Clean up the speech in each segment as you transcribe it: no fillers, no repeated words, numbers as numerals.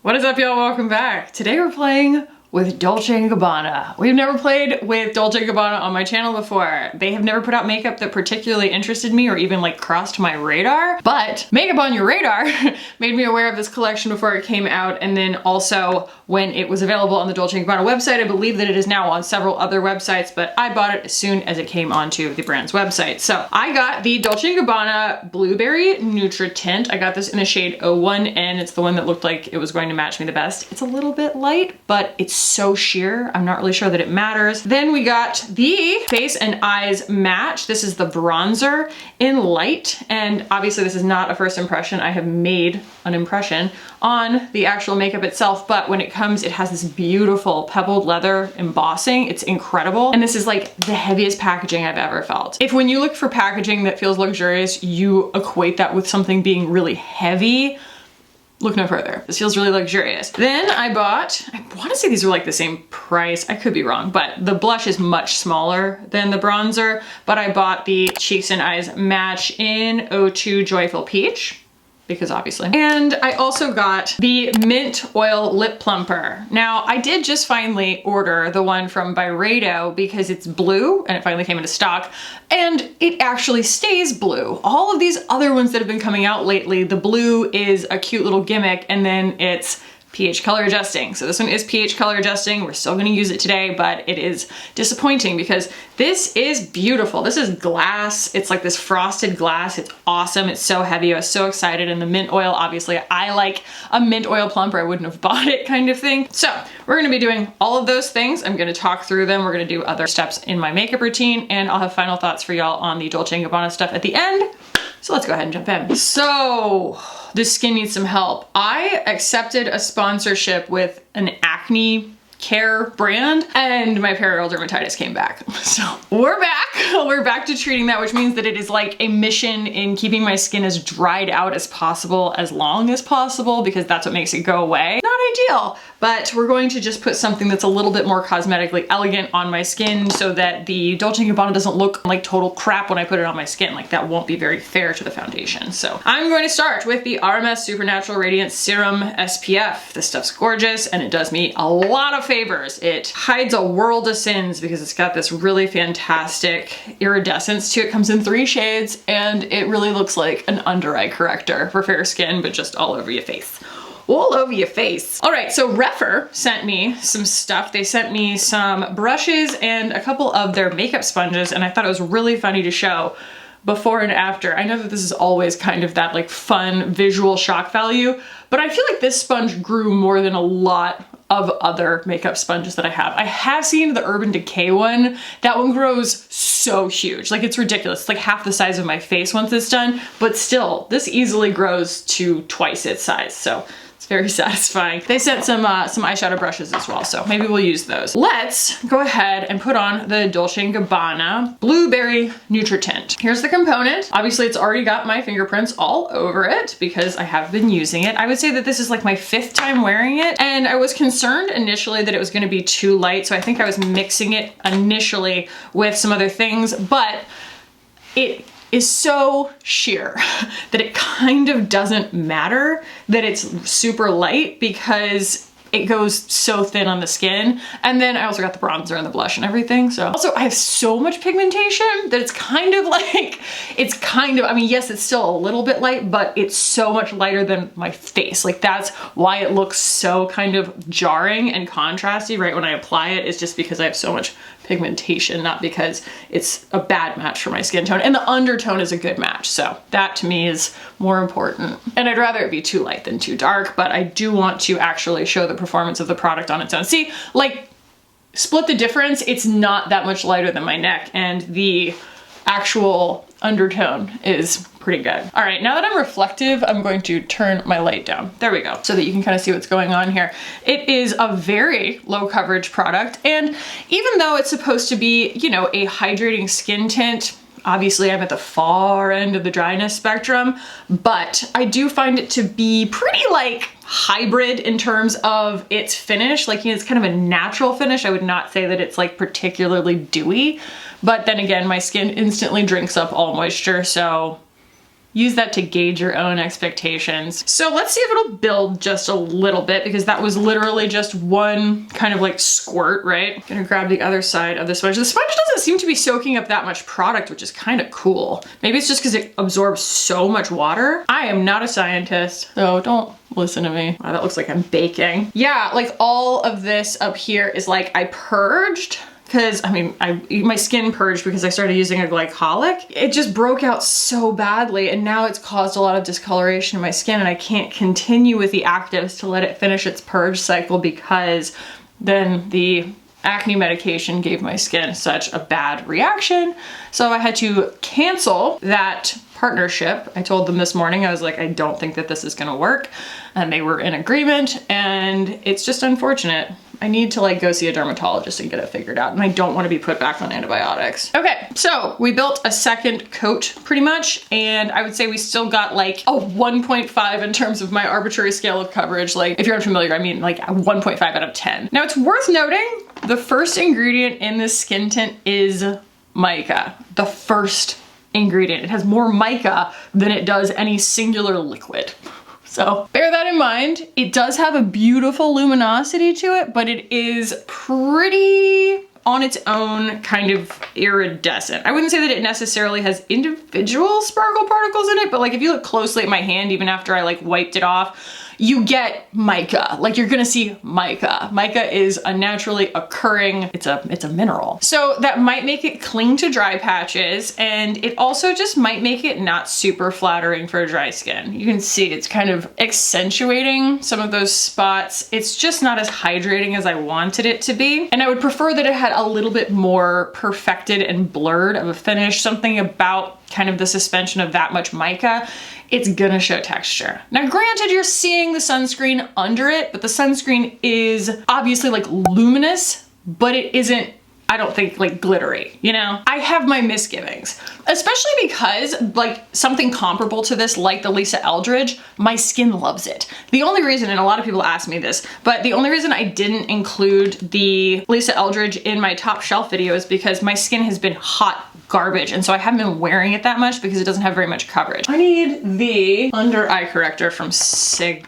What is up, y'all? Welcome back. Today we're playing with Dolce & Gabbana. We've never played with Dolce & Gabbana on my channel before. They have never put out makeup that particularly interested me or even like crossed my radar, but Makeup on Your Radar made me aware of this collection before it came out, and then also when it was available on the Dolce & Gabbana website. I believe that it is now on several other websites, but I bought it as soon as it came onto the brand's website. So I got the Dolce & Gabbana Blueberry Nutra Tint. I got this in the shade 01, and it's the one that looked like it was going to match me the best. It's a little bit light, but it's so sheer, I'm not really sure that it matters. Then we got the Face and Eyes Match. This is the bronzer in light, and obviously this is not a first impression. I have made an impression on the actual makeup itself, but when it comes, it has this beautiful pebbled leather embossing. It's incredible, and this is like the heaviest packaging I've ever felt. If when you look for packaging that feels luxurious, you equate that with something being really heavy, look no further. This feels really luxurious. Then I bought, I want to say these were like the same price. I could be wrong, but the blush is much smaller than the bronzer. But I bought the Cheeks and Eyes Match in 02 Joyful Peach, because obviously. And I also got the Mint Oil Lip Plumper. Now, I did just finally order the one from Byredo because it's blue and it finally came into stock, and it actually stays blue. All of these other ones that have been coming out lately, the blue is a cute little gimmick and then it's pH color adjusting. So this one is pH color adjusting. We're still gonna use it today, but it is disappointing because this is beautiful. This is glass. It's like this frosted glass. It's awesome. It's so heavy. I was so excited. And the mint oil, obviously I like a mint oil plumper. I wouldn't have bought it kind of thing. So we're gonna be doing all of those things. I'm gonna talk through them. We're gonna do other steps in my makeup routine, and I'll have final thoughts for y'all on the Dolce & Gabbana stuff at the end. So let's go ahead and jump in. So this skin needs some help. I accepted a sponsorship with an acne care brand, and my perioral dermatitis came back. So we're back. We're back to treating that, which means that it is like a mission in keeping my skin as dried out as possible, as long as possible, because that's what makes it go away. Not ideal, but we're going to just put something that's a little bit more cosmetically elegant on my skin so that the Dolce & Gabbana doesn't look like total crap when I put it on my skin. Like, that won't be very fair to the foundation. So I'm going to start with the RMS Supernatural Radiance Serum SPF. This stuff's gorgeous, and it does me a lot of favors. It hides a world of sins because it's got this really fantastic iridescence to it. It comes in 3 shades, and it really looks like an under eye corrector for fair skin, but just all over your face. All over your face. All right, so Refer sent me some stuff. They sent me some brushes and a couple of their makeup sponges, and I thought it was really funny to show before and after. I know that this is always kind of that like fun visual shock value, but I feel like this sponge grew more than a lot of other makeup sponges that I have. I have seen the Urban Decay one. That one grows so huge. Like, it's ridiculous. It's like half the size of my face once it's done, but still, this easily grows to twice its size. So it's very satisfying. They sent some eyeshadow brushes as well, so maybe we'll use those. Let's go ahead and put on the Dolce & Gabbana Blueberry Nutra Tint. Here's the component. Obviously, it's already got my fingerprints all over it because I have been using it. I would say that this is like my 5th time wearing it, and I was concerned initially that it was gonna be too light, so I think I was mixing it initially with some other things, but it is so sheer that it kind of doesn't matter that it's super light because it goes so thin on the skin. And then I also got the bronzer and the blush and everything. So also I have so much pigmentation that it's kind of like, I mean, yes, it's still a little bit light, but it's so much lighter than my face. Like, that's why it looks so kind of jarring and contrasty right when I apply it, is just because I have so much pigmentation, not because it's a bad match for my skin tone. And the undertone is a good match. So that to me is more important. And I'd rather it be too light than too dark, but I do want to actually show the performance of the product on its own. See, like, split the difference, it's not that much lighter than my neck, and the actual undertone is pretty good. All right, now that I'm reflective, I'm going to turn my light down. There we go, so that you can kind of see what's going on here. It is a very low coverage product, and even though it's supposed to be, you know, a hydrating skin tint, obviously I'm at the far end of the dryness spectrum, but I do find it to be pretty like hybrid in terms of its finish. Like, you know, it's kind of a natural finish. I would not say that it's like particularly dewy, but then again, my skin instantly drinks up all moisture, so use that to gauge your own expectations. So let's see if it'll build just a little bit, because that was literally just one kind of like squirt, right? Gonna grab the other side of the sponge. The sponge doesn't seem to be soaking up that much product, which is kind of cool. Maybe it's just because it absorbs so much water. I am not a scientist, so don't listen to me. Wow, that looks like I'm baking. Yeah, like all of this up here is like I purged, because I mean, my skin purged because I started using a glycolic. It just broke out so badly, and now it's caused a lot of discoloration in my skin, and I can't continue with the actives to let it finish its purge cycle, because then the acne medication gave my skin such a bad reaction. So I had to cancel that partnership. I told them this morning, I was like, I don't think that this is gonna work. And they were in agreement, and it's just unfortunate. I need to like go see a dermatologist and get it figured out, and I don't want to be put back on antibiotics. Okay, so we built a second coat pretty much, and I would say we still got like a 1.5 in terms of my arbitrary scale of coverage. Like if you're unfamiliar, I mean like a 1.5 out of 10. Now it's worth noting, the first ingredient in this skin tint is mica. The first ingredient. It has more mica than it does any singular liquid. So bear that in mind. It does have a beautiful luminosity to it, but it is pretty on its own kind of iridescent. I wouldn't say that it necessarily has individual sparkle particles in it, but like if you look closely at my hand, even after I like wiped it off, you get mica. Like you're gonna see mica. Mica is a naturally occurring, it's a mineral. So that might make it cling to dry patches, and it also just might make it not super flattering for dry skin. You can see it's kind of accentuating some of those spots. It's just not as hydrating as I wanted it to be. And I would prefer that it had a little bit more perfected and blurred of a finish, something about kind of the suspension of that much mica. It's gonna show texture. Now granted, you're seeing the sunscreen under it, but the sunscreen is obviously like luminous, but it isn't, I don't think, like glittery, you know? I have my misgivings, especially because like something comparable to this, like the Lisa Eldridge, my skin loves it. The only reason, and a lot of people ask me this, but the only reason I didn't include the Lisa Eldridge in my top shelf video is because my skin has been hot garbage, and so I haven't been wearing it that much because it doesn't have very much coverage. I need the under eye corrector from Sigma.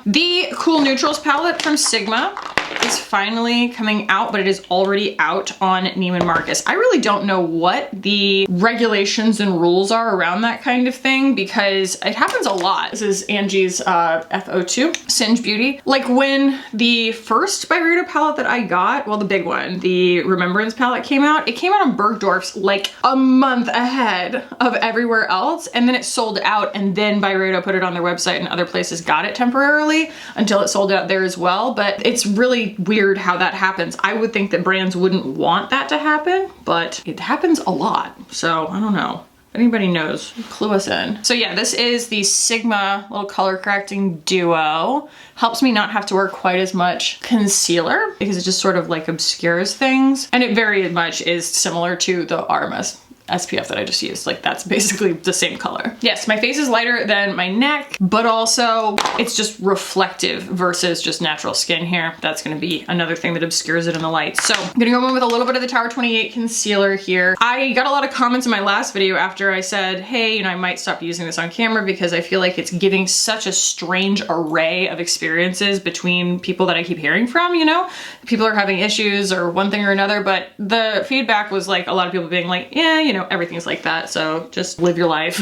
The Cool Neutrals palette from Sigma is finally coming out, but it is already out on Neiman Marcus. I really don't know what the regulations and rules are around that kind of thing, because it happens a lot. This is Angie's FO2 Singe Beauty. Like when the first Byredo palette that I got, well, the big one, the Remembrance palette came out, it came out on Bergdorf's like a month ahead of everywhere else, and then it sold out, and then Byredo put it on their website and other places got it temporarily until it sold out there as well. But it's really weird how that happens. I would think that brands wouldn't want that to happen, but it happens a lot. So I don't know. If anybody knows, clue us in. So yeah, this is the Sigma little color correcting duo. Helps me not have to wear quite as much concealer because it just sort of like obscures things. And it very much is similar to the RMS SPF that I just used. Like that's basically the same color. Yes, my face is lighter than my neck, but also it's just reflective versus just natural skin here. That's gonna be another thing that obscures it in the light. So I'm gonna go in with a little bit of the Tower 28 concealer here. I got a lot of comments in my last video after I said, hey, you know, I might stop using this on camera because I feel like it's giving such a strange array of experiences between people that I keep hearing from, you know? People are having issues or one thing or another, but the feedback was like a lot of people being like, yeah, you know, everything's like that, so just live your life.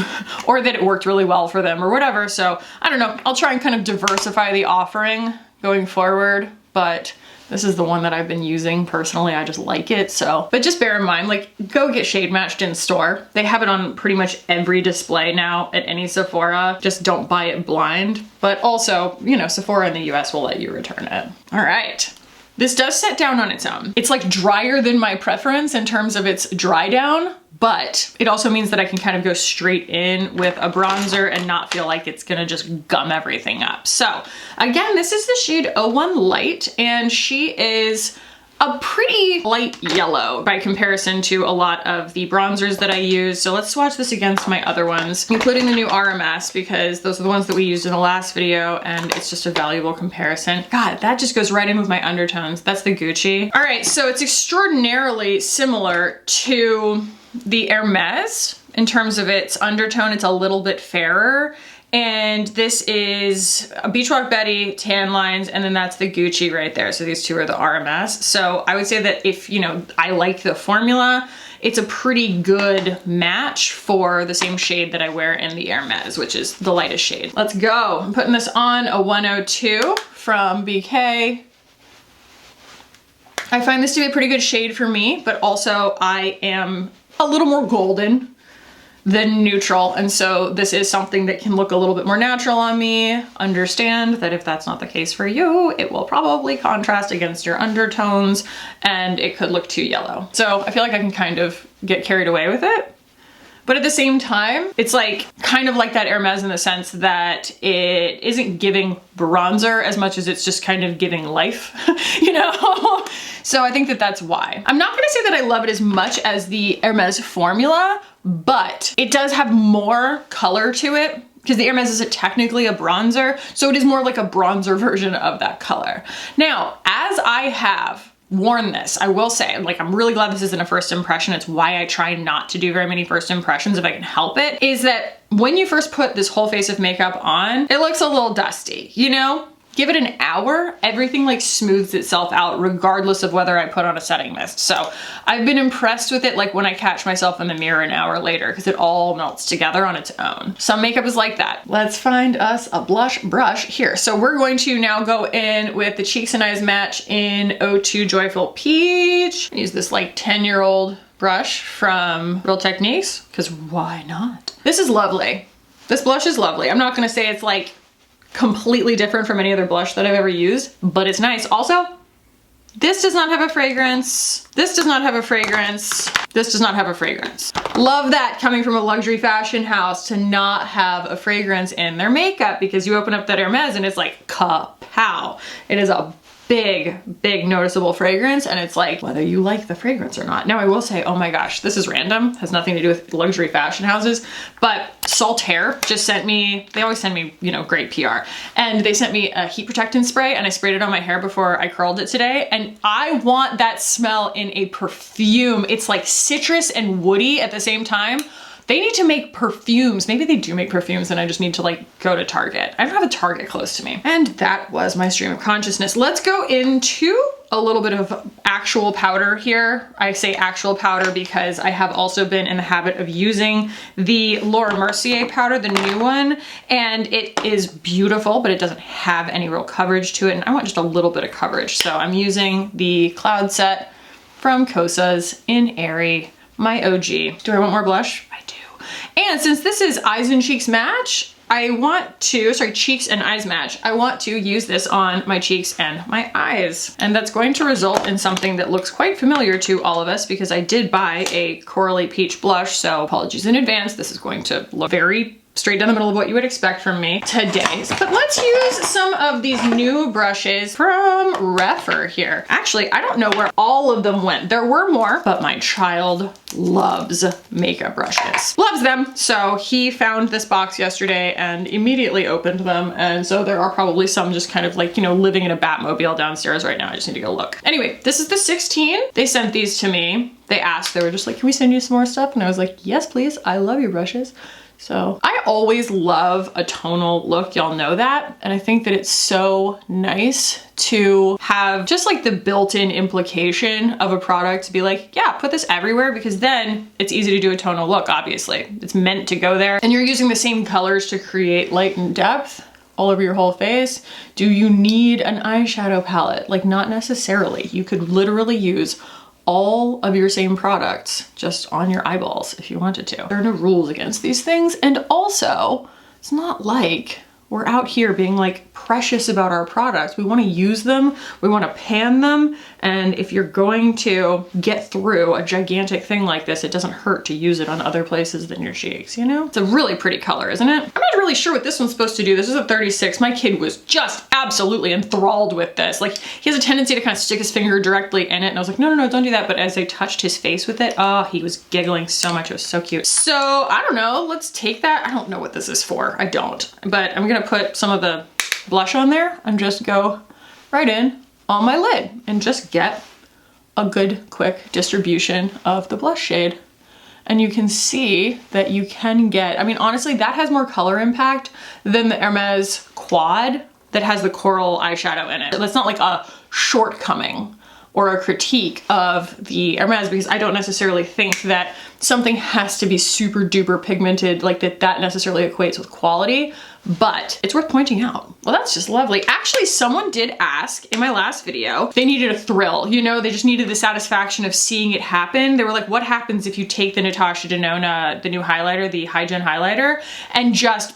Or that it worked really well for them or whatever. So I don't know, I'll try and kind of diversify the offering going forward, but this is the one that I've been using personally. I just like it. So, but just bear in mind, like go get shade matched in store. They have it on pretty much every display now at any Sephora. Just don't buy it blind. But also, you know, Sephora in the US will let you return it. All right. This does set down on its own. It's like drier than my preference in terms of its dry down, but it also means that I can kind of go straight in with a bronzer and not feel like it's gonna just gum everything up. So again, this is the shade 01 Light, and she is a pretty light yellow by comparison to a lot of the bronzers that I use. So let's swatch this against my other ones, including the new RMS, because those are the ones that we used in the last video, and it's just a valuable comparison. God, that just goes right in with my undertones. That's the Gucci. All right, so it's extraordinarily similar to the Hermes in terms of its undertone. It's a little bit fairer. And this is a Beach Rock Betty, tan lines, and then that's the Gucci right there. So these two are the RMS. So I would say that if, you know, I like the formula, it's a pretty good match for the same shade that I wear in the Hermes, which is the lightest shade. Let's go. I'm putting this on a 102 from BK. I find this to be a pretty good shade for me, but also I am a little more golden than neutral, and so this is something that can look a little bit more natural on me. Understand that if that's not the case for you, it will probably contrast against your undertones and it could look too yellow. So I feel like I can kind of get carried away with it. But at the same time, it's like kind of like that Hermes in the sense that it isn't giving bronzer as much as it's just kind of giving life, you know? So I think that that's why. I'm not gonna say that I love it as much as the Hermes formula, but it does have more color to it because the Hermes isn't technically a bronzer, so it is more like a bronzer version of that color. Now, as I have worn this, I will say, like, I'm really glad this isn't a first impression. It's why I try not to do very many first impressions if I can help it, is that when you first put this whole face of makeup on, it looks a little dusty, you know? Give it an hour, everything like smooths itself out regardless of whether I put on a setting mist. So I've been impressed with it, like when I catch myself in the mirror an hour later, because it all melts together on its own. Some makeup is like that. Let's find us a blush brush here. So we're going to now go in with the Cheeks and Eyes Match in 02 Joyful Peach. Use this like 10-year-old brush from Real Techniques, because why not? This is lovely. This blush is lovely. I'm not gonna say it's like completely different from any other blush that I've ever used, but it's nice. Also, this does not have a fragrance. This does not have a fragrance. This does not have a fragrance. Love that coming from a luxury fashion house to not have a fragrance in their makeup, because you open up that Hermes and it's like kapow. It is a big, big noticeable fragrance, and it's like whether you like the fragrance or not. Now I will say, oh my gosh, this is random, has nothing to do with luxury fashion houses, but Saltaire just sent me, they always send me, you know, great PR, and they sent me a heat protectant spray, and I sprayed it on my hair before I curled it today, and I want that smell in a perfume. It's like citrus and woody at the same time. They need to make perfumes. Maybe they do make perfumes and I just need to like go to Target. I don't have a Target close to me. And that was my stream of consciousness. Let's go into a little bit of actual powder here. I say actual powder because I have also been in the habit of using the Laura Mercier powder, the new one, and it is beautiful, but it doesn't have any real coverage to it. And I want just a little bit of coverage. So I'm using the Cloud Set from Kosas in Airy, my OG. Do I want more blush? I do. And since this is Eyes and Cheeks Match, I want to, sorry, Cheeks and Eyes Match, I want to use this on my cheeks and my eyes. And that's going to result in something that looks quite familiar to all of us because I did buy a Corally Peach blush, so apologies in advance. This is going to look very straight down the middle of what you would expect from me today. But let's use some of these new brushes from Refer here. Actually, I don't know where all of them went. There were more, but my child loves makeup brushes. Loves them. So he found this box yesterday and immediately opened them. And so there are probably some just kind of like, you know, living in a Batmobile downstairs right now. I just need to go look. Anyway, this is the 16. They sent these to me. They asked, they were just like, can we send you some more stuff? And I was like, yes, please. I love your brushes. So I always love a tonal look, y'all know that. And I think that it's so nice to have just like the built-in implication of a product to be like, yeah, put this everywhere, because then it's easy to do a tonal look, obviously. It's meant to go there. And you're using the same colors to create light and depth all over your whole face. Do you need an eyeshadow palette? Like, not necessarily. You could literally use all of your same products just on your eyeballs if you wanted to. There are no rules against these things. And also, it's not like we're out here being like precious about our products. We want to use them, we want to pan them, and if you're going to get through a gigantic thing like this, it doesn't hurt to use it on other places than your cheeks, you know? It's a really pretty color, isn't it? I'm not really sure what this one's supposed to do. This is a 36. My kid was just absolutely enthralled with this. Like, he has a tendency to kind of stick his finger directly in it, and I was like, no, no, no, don't do that. But as I touched his face with it, oh, he was giggling so much. It was so cute. So I don't know, let's take that. I don't know what this is for. I don't, but I'm gonna put some of the blush on there and just go right in on my lid and just get a good quick distribution of the blush shade. And you can see that you can get, I mean, honestly, that has more color impact than the Hermes Quad that has the coral eyeshadow in it. That's not like a shortcoming or a critique of the Hermes, because I don't necessarily think that something has to be super duper pigmented, like that necessarily equates with quality, but it's worth pointing out. Well, that's just lovely. Actually, someone did ask in my last video, they needed a thrill, you know, they just needed the satisfaction of seeing it happen. They were like, what happens if you take the Natasha Denona, the new highlighter, the High Gen highlighter, and just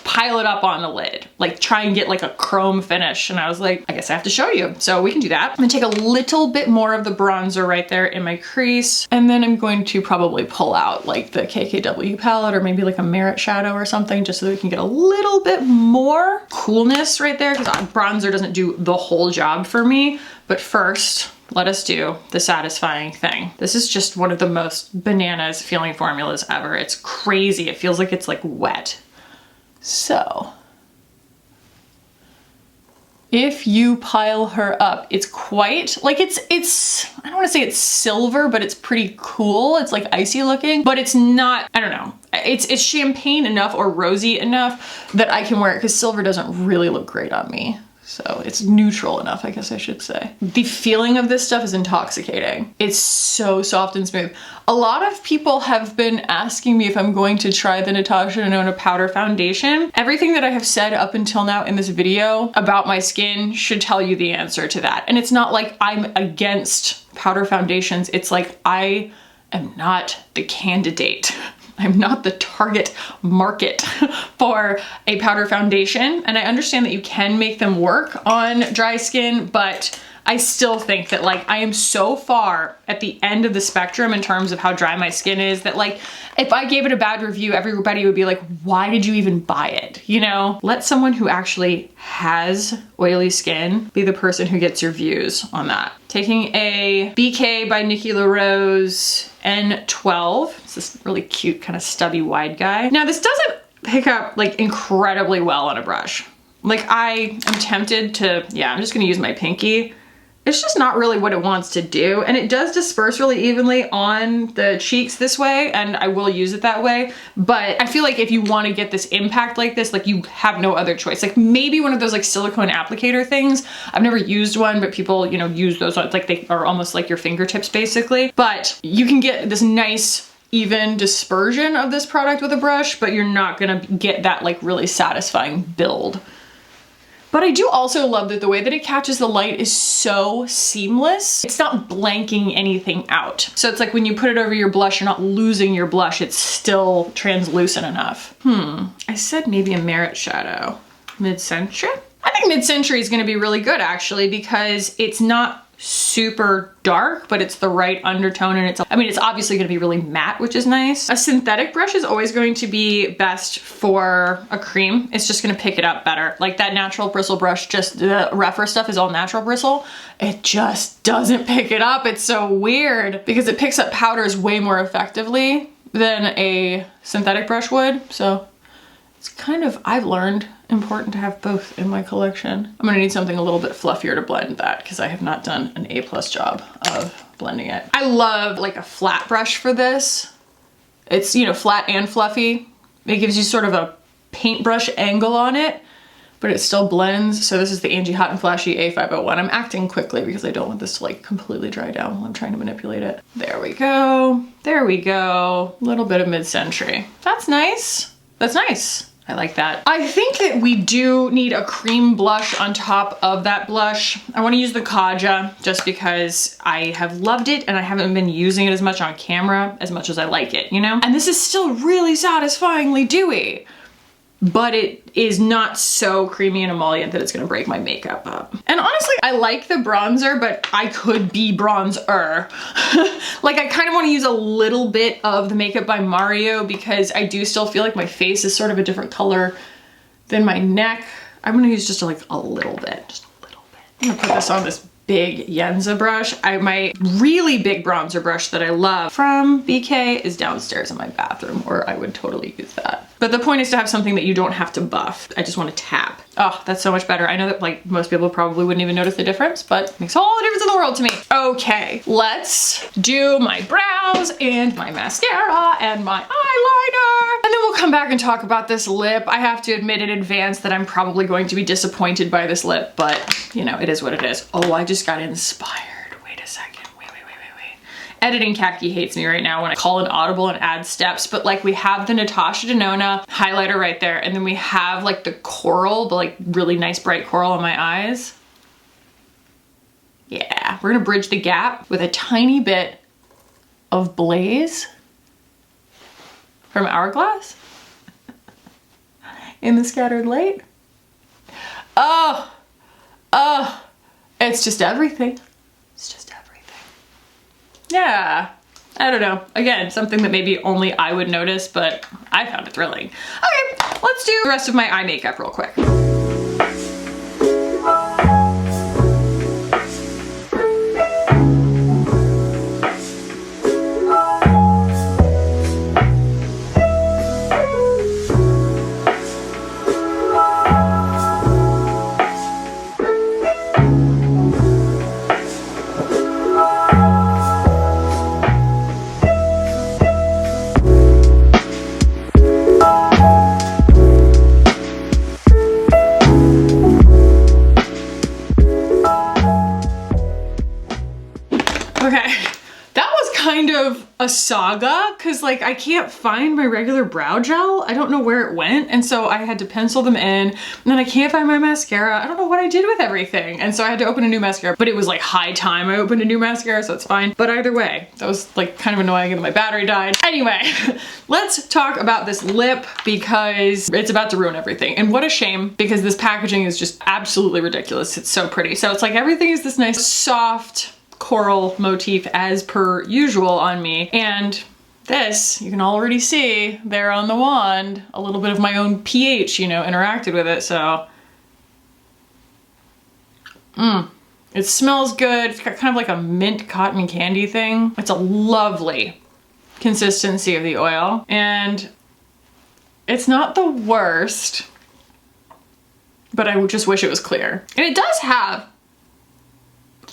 pile it up on the lid, like try and get like a chrome finish? And I was like, I guess I have to show you. So we can do that. I'm gonna take a little bit more of the bronzer right there in my crease. And then I'm going to probably pull out like the KKW palette or maybe like a Merit shadow or something, just so that we can get a little bit more coolness right there, because bronzer doesn't do the whole job for me. But first, let us do the satisfying thing. This is just one of the most bananas feeling formulas ever. It's crazy. It feels like it's like wet. So if you pile her up, it's quite like it's I don't want to say it's silver, but it's pretty cool. It's like icy looking, but it's not, I don't know. It's champagne enough or rosy enough that I can wear it, because silver doesn't really look great on me. So it's neutral enough, I guess I should say. The feeling of this stuff is intoxicating. It's so soft and smooth. A lot of people have been asking me if I'm going to try the Natasha Denona powder foundation. Everything that I have said up until now in this video about my skin should tell you the answer to that. And it's not like I'm against powder foundations. It's like I am not the candidate. I'm not the target market for a powder foundation. And I understand that you can make them work on dry skin, but I still think that like I am so far at the end of the spectrum in terms of how dry my skin is that like if I gave it a bad review, everybody would be like, why did you even buy it? You know, let someone who actually has oily skin be the person who gets your views on that. Taking a BK by Nikki LaRose N12. It's this really cute kind of stubby wide guy. Now this doesn't pick up like incredibly well on a brush. Like I am tempted to, yeah, I'm just gonna use my pinky. It's just not really what it wants to do. And it does disperse really evenly on the cheeks this way, and I will use it that way. But I feel like if you want to get this impact like this, like you have no other choice. Like maybe one of those like silicone applicator things. I've never used one, but people, you know, use those. It's like they are almost like your fingertips basically. But you can get this nice even dispersion of this product with a brush, but you're not gonna get that like really satisfying build. But I do also love that the way that it catches the light is so seamless. It's not blanking anything out. So it's like when you put it over your blush, you're not losing your blush. It's still translucent enough. I said maybe a Merit shadow. Mid-Century? I think Mid-Century is gonna be really good actually, because it's not super dark, but it's the right undertone, and it's obviously going to be really matte, which is nice. A synthetic brush is always going to be best for a cream. It's just going to pick it up better. Like that natural bristle brush, just the rougher stuff is all natural bristle. It just doesn't pick it up. It's so weird because it picks up powders way more effectively than a synthetic brush would. So it's kind of, I've learned, important to have both in my collection. I'm gonna need something a little bit fluffier to blend that because I have not done an A+ job of blending it. I love like a flat brush for this. It's, you know, flat and fluffy. It gives you sort of a paintbrush angle on it, but it still blends. So this is the Angie Hot and Flashy A501. I'm acting quickly because I don't want this to like completely dry down while I'm trying to manipulate it. There we go. There we go. A little bit of Mid-Century. That's nice. That's nice. I like that. I think that we do need a cream blush on top of that blush. I want to use the Kaja just because I have loved it and I haven't been using it as much on camera as much as I like it, you know? And this is still really satisfyingly dewy, but it is not so creamy and emollient that it's gonna break my makeup up. And honestly, I like the bronzer, but I could be bronzer. Like I kind of want to use a little bit of the Makeup by Mario because I do still feel like my face is sort of a different color than my neck. I'm gonna use just like a little bit, just a little bit. I'm gonna put this on this big Yenza brush. My really big bronzer brush that I love from BK is downstairs in my bathroom, or I would totally use that. But the point is to have something that you don't have to buff. I just want to tap. Oh, that's so much better. I know that like most people probably wouldn't even notice the difference, but it makes all the difference in the world to me. Okay, let's do my brows and my mascara and my eyeliner. And then we'll come back and talk about this lip. I have to admit in advance that I'm probably going to be disappointed by this lip, but you know, it is what it is. Oh, I just got inspired. Wait a second. Wait. Editing khaki hates me right now when I call an audible and add steps, but like we have the Natasha Denona highlighter right there, and then we have like the coral, but like really nice bright coral on my eyes. Yeah, we're gonna bridge the gap with a tiny bit of Blaze from Hourglass in the scattered light. Oh, it's just everything. It's just everything. Yeah, I don't know. Again, something that maybe only I would notice, but I found it thrilling. Okay, let's do the rest of my eye makeup real quick. A saga because like I can't find my regular brow gel. I don't know where it went, and so I had to pencil them in, and then I can't find my mascara. I don't know what I did with everything, and so I had to open a new mascara, but it was like high time I opened a new mascara, so it's fine. But either way, that was like kind of annoying, and my battery died. Anyway, let's talk about this lip because it's about to ruin everything, and what a shame because this packaging is just absolutely ridiculous. It's so pretty. So it's like everything is this nice soft coral motif as per usual on me, and this you can already see there on the wand a little bit of my own pH, you know, interacted with it. So it smells good. It's got kind of like a mint cotton candy thing. It's a lovely consistency of the oil, and it's not the worst, but I just wish it was clear. And it does have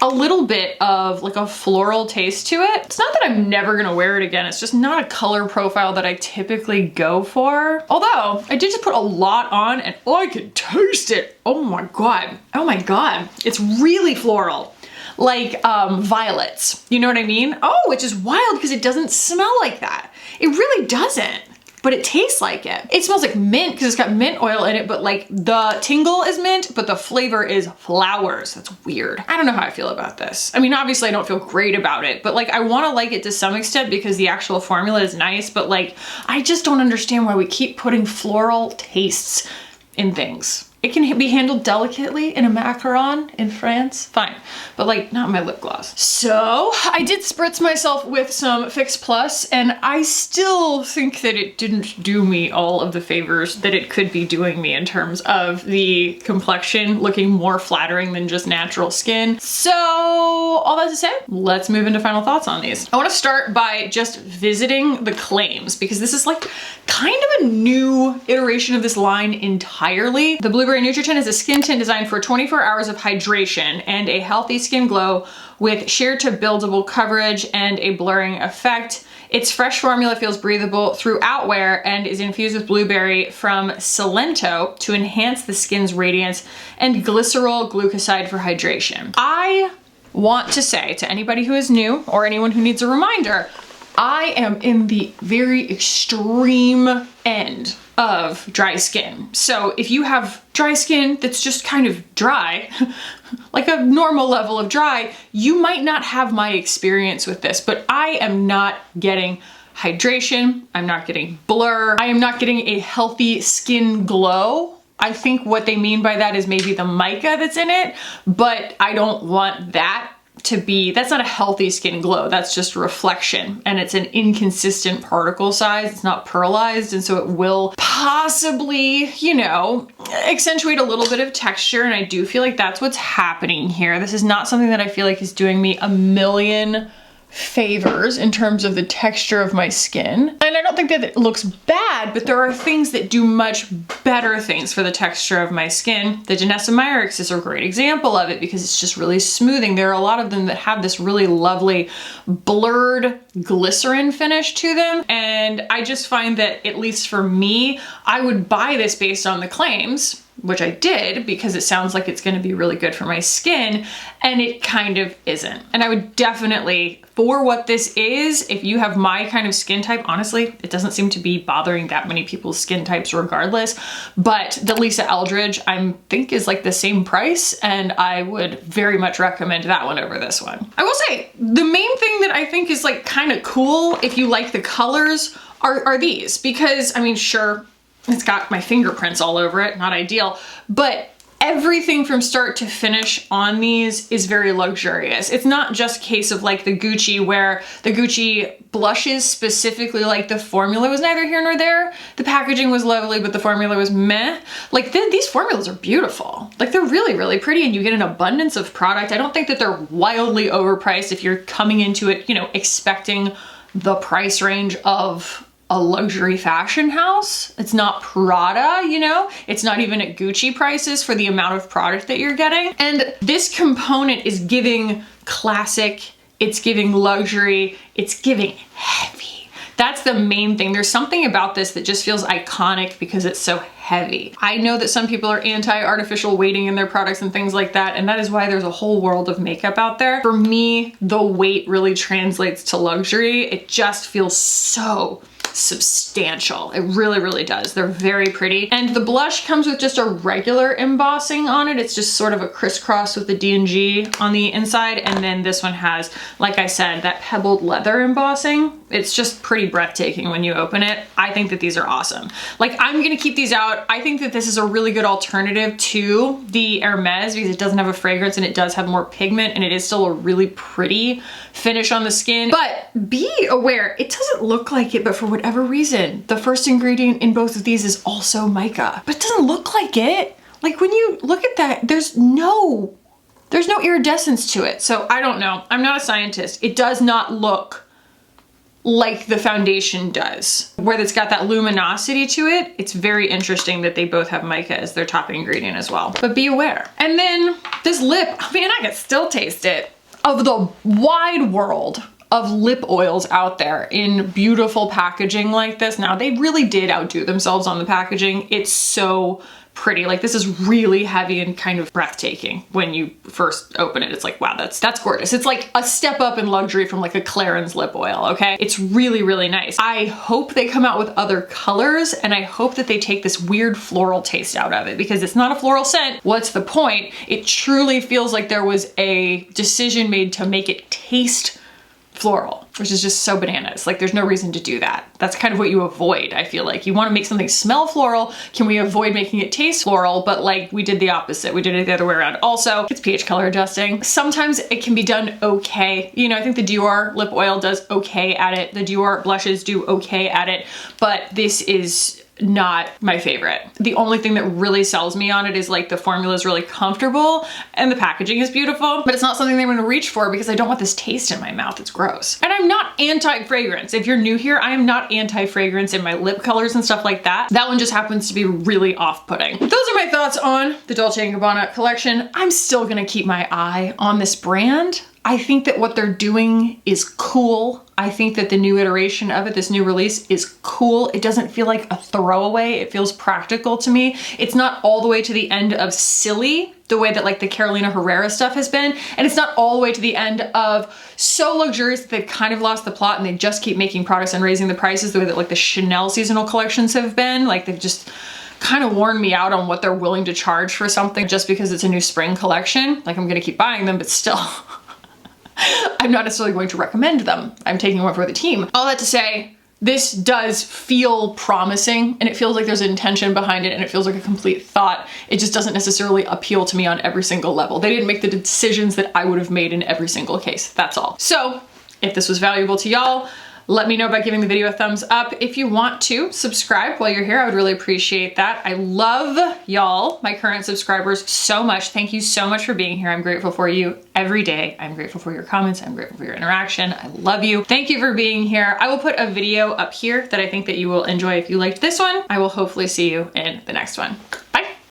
a little bit of like a floral taste to it. It's not that I'm never gonna wear it again. It's just not a color profile that I typically go for. Although I did just put a lot on, and oh, I can taste it. Oh my God. Oh my God. It's really floral. Like violets. You know what I mean? Oh, which is wild because it doesn't smell like that. It really doesn't. But it tastes like it. It smells like mint because it's got mint oil in it, but like the tingle is mint, but the flavor is flowers. That's weird. I don't know how I feel about this. I mean, obviously I don't feel great about it, but like I want to like it to some extent because the actual formula is nice, but like I just don't understand why we keep putting floral tastes in things. It can be handled delicately in a macaron in France, fine, but like not my lip gloss. So I did spritz myself with some Fix Plus, and I still think that it didn't do me all of the favors that it could be doing me in terms of the complexion looking more flattering than just natural skin. So all that to say, let's move into final thoughts on these. I want to start by just visiting the claims because this is like kind of a new iteration of this line entirely. The Blueberry Nutritint is a skin tint designed for 24 hours of hydration and a healthy skin glow with sheer to buildable coverage and a blurring effect. Its fresh formula feels breathable throughout wear and is infused with blueberry from Salento to enhance the skin's radiance and glycerol glucoside for hydration. I want to say to anybody who is new or anyone who needs a reminder, I am in the very extreme end of dry skin. So if you have dry skin that's just kind of dry, like a normal level of dry, you might not have my experience with this, but I am not getting hydration. I'm not getting blur. I am not getting a healthy skin glow. I think what they mean by that is maybe the mica that's in it, but I don't want that to be, that's not a healthy skin glow, that's just reflection, and it's an inconsistent particle size, it's not pearlized, and so it will possibly, you know, accentuate a little bit of texture, and I do feel like that's what's happening here. This is not something that I feel like is doing me a million favors in terms of the texture of my skin. And I don't think that it looks bad, but there are things that do much better things for the texture of my skin. The Genesomyrix is a great example of it because it's just really smoothing. There are a lot of them that have this really lovely blurred glycerin finish to them. And I just find that, at least for me, I would buy this based on the claims, which I did because it sounds like it's going to be really good for my skin, and it kind of isn't. And I would definitely, for what this is, if you have my kind of skin type, honestly, it doesn't seem to be bothering that many people's skin types regardless, but the Lisa Eldridge I think is like the same price, and I would very much recommend that one over this one. I will say, the main thing that I think is like kind of cool if you like the colors are these, because I mean, sure, it's got my fingerprints all over it, not ideal, but everything from start to finish on these is very luxurious. It's not just a case of like the Gucci, where the Gucci blushes specifically, like the formula was neither here nor there. The packaging was lovely, but the formula was meh. Like these formulas are beautiful. Like they're really, really pretty, and you get an abundance of product. I don't think that they're wildly overpriced if you're coming into it, you know, expecting the price range of a luxury fashion house. It's not Prada, you know? It's not even at Gucci prices for the amount of product that you're getting. And this component is giving classic, it's giving luxury, it's giving heavy. That's the main thing. There's something about this that just feels iconic because it's so heavy. I know that some people are anti-artificial weighting in their products and things like that, and that is why there's a whole world of makeup out there. For me, the weight really translates to luxury. It just feels so substantial. It really, really does. They're very pretty. And the blush comes with just a regular embossing on it. It's just sort of a crisscross with the D&G on the inside. And then this one has, like I said, that pebbled leather embossing. It's just pretty breathtaking when you open it. I think that these are awesome. Like, I'm gonna keep these out. I think that this is a really good alternative to the Hermes because it doesn't have a fragrance and it does have more pigment, and it is still a really pretty finish on the skin. But be aware, it doesn't look like it, but for whatever reason, the first ingredient in both of these is also mica. But it doesn't look like it. Like, when you look at that, there's no iridescence to it. So I don't know. I'm not a scientist. It does not look like the foundation does, where it's got that luminosity to it. It's very interesting that they both have mica as their top ingredient as well, but be aware. And then this lip, I mean, I can still taste it. Of the wide world of lip oils out there in beautiful packaging like this, now they really did outdo themselves on the packaging. It's so pretty. Like, this is really heavy and kind of breathtaking when you first open it. It's like, wow, that's gorgeous. It's like a step up in luxury from like a Clarins lip oil, okay? It's really, really nice. I hope they come out with other colors, and I hope that they take this weird floral taste out of it, because it's not a floral scent. What's the point? It truly feels like there was a decision made to make it taste floral, which is just so bananas. Like, there's no reason to do that. That's kind of what you avoid, I feel like. You want to make something smell floral. Can we avoid making it taste floral? But like, we did the opposite. We did it the other way around. Also, it's pH color adjusting. Sometimes it can be done okay. You know, I think the Dior lip oil does okay at it. The Dior blushes do okay at it, but this is not my favorite. The only thing that really sells me on it is like the formula is really comfortable and the packaging is beautiful, but it's not something that I'm gonna reach for because I don't want this taste in my mouth. It's gross. And I'm not anti-fragrance. If you're new here, I am not anti-fragrance in my lip colors and stuff like that. That one just happens to be really off-putting. Those are my thoughts on the Dolce & Gabbana collection. I'm still gonna keep my eye on this brand. I think that what they're doing is cool. I think that the new iteration of it, this new release, is cool. It doesn't feel like a throwaway. It feels practical to me. It's not all the way to the end of silly, the way that like the Carolina Herrera stuff has been. And it's not all the way to the end of so luxurious that they've kind of lost the plot and they just keep making products and raising the prices the way that like the Chanel seasonal collections have been. Like, they've just kind of warned me out on what they're willing to charge for something just because it's a new spring collection. Like, I'm gonna keep buying them, but still. I'm not necessarily going to recommend them. I'm taking one for the team. All that to say, this does feel promising, and it feels like there's an intention behind it, and it feels like a complete thought. It just doesn't necessarily appeal to me on every single level. They didn't make the decisions that I would have made in every single case. That's all. So if this was valuable to y'all, Let me know by giving the video a thumbs up. If you want to subscribe while you're here, I would really appreciate that. I love y'all, my current subscribers, so much. Thank you so much for being here. I'm grateful for you every day. I'm grateful for your comments. I'm grateful for your interaction. I love you. Thank you for being here. I will put a video up here that I think that you will enjoy if you liked this one. I will hopefully see you in the next one.